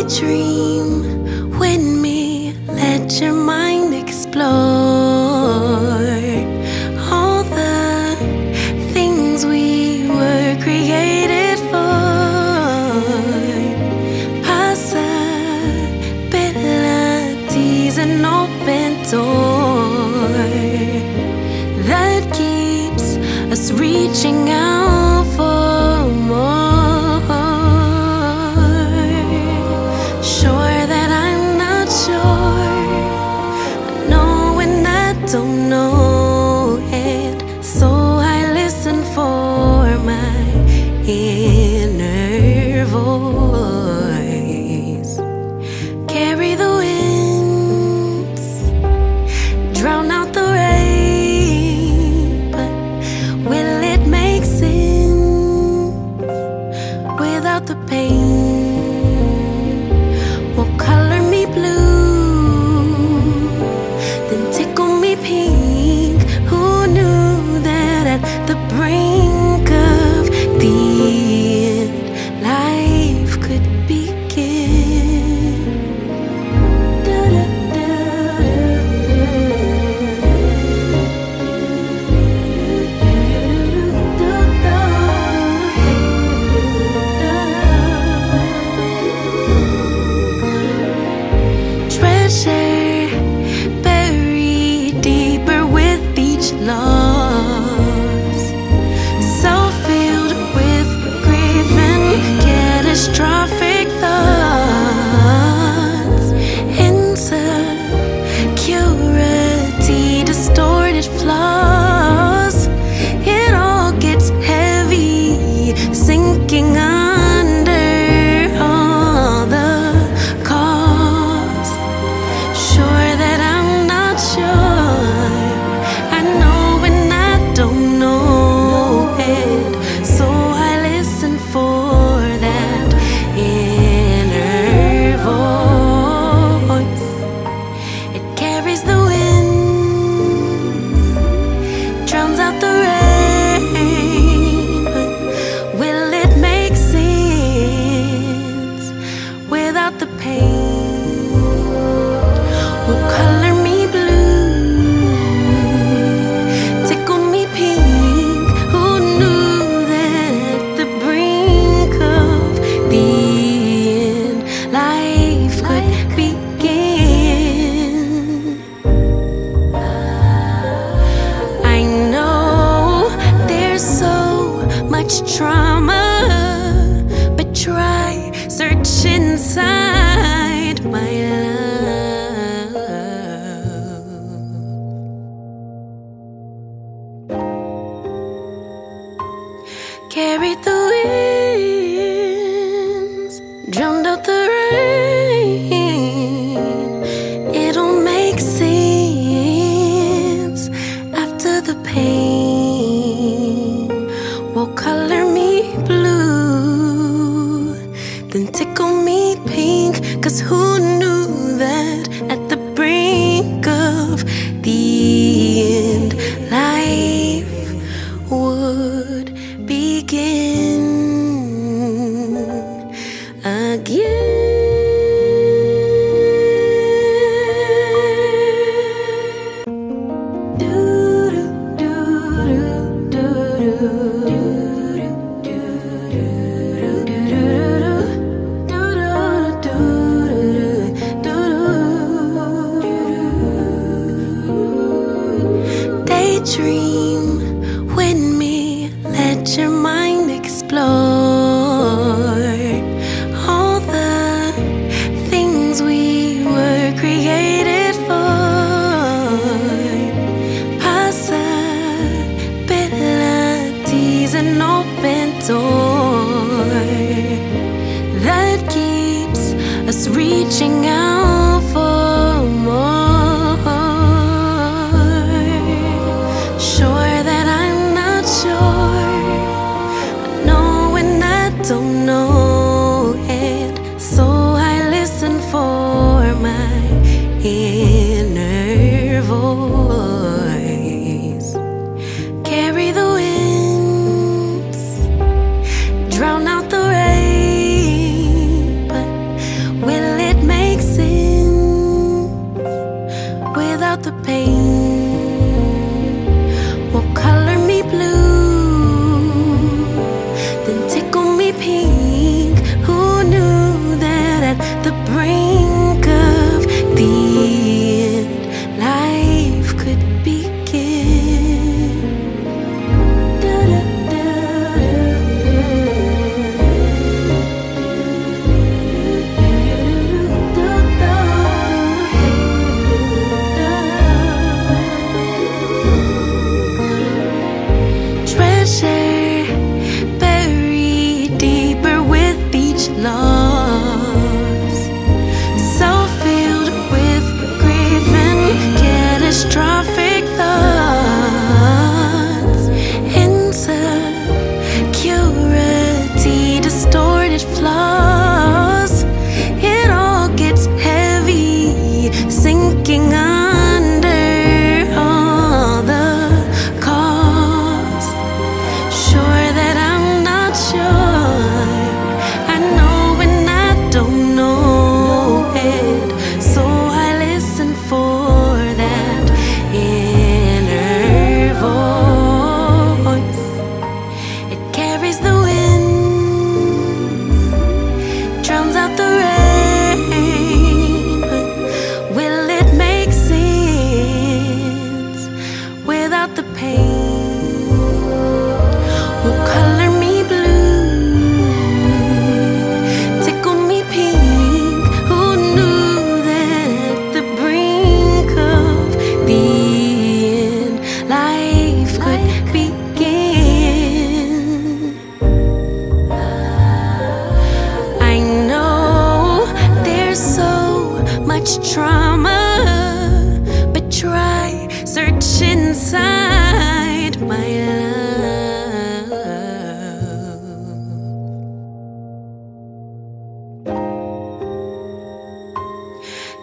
Daydream with me, let your mind explore all the things we were created for. Possibilities, an open door that keeps us reaching out for more. Don't know it, so I listen for my inner voice. Carry the winds, drown out the rain, but will it make sense without the pain? Won't color me blue, pink. Who knew that at the brink of the end, life could begin? Treasure loss, so filled with grief and catastrophic thoughts, insecurity, distorted flaws. It all gets heavy, sinking under all the cost. Sure that I'm not sure. Don't know it, so I listen for that inner voice. It carries the wind, drowns out the rain, but will it make sense without the pain? Will color me blue, trauma, but try search inside my love. Carried the winds, drowned out the rain. It'll make sense after the pain. Will color me blue, then tickle me pink. 'Cause who knew that at the brink of the end, life would begin again.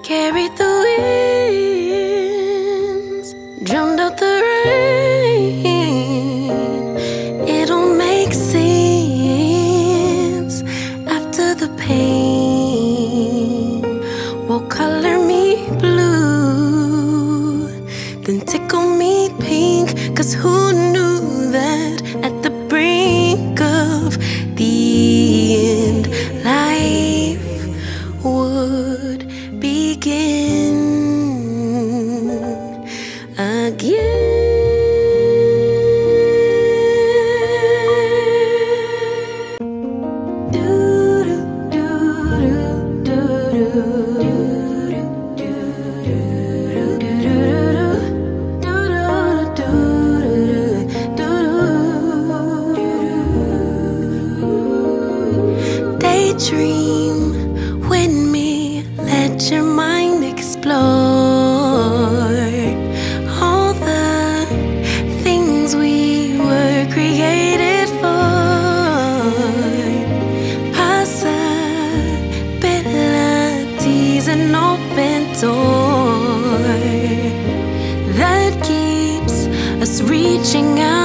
carried the winds, drowned out the rain. It don't make sense after the pain. Will color me blue, then tickle me pink. 'Cause who knew that at the brink of the end, life would begin again. Daydream with me, let your mind explore all the things we were created for. Possibilities, an open door that keeps us reaching out.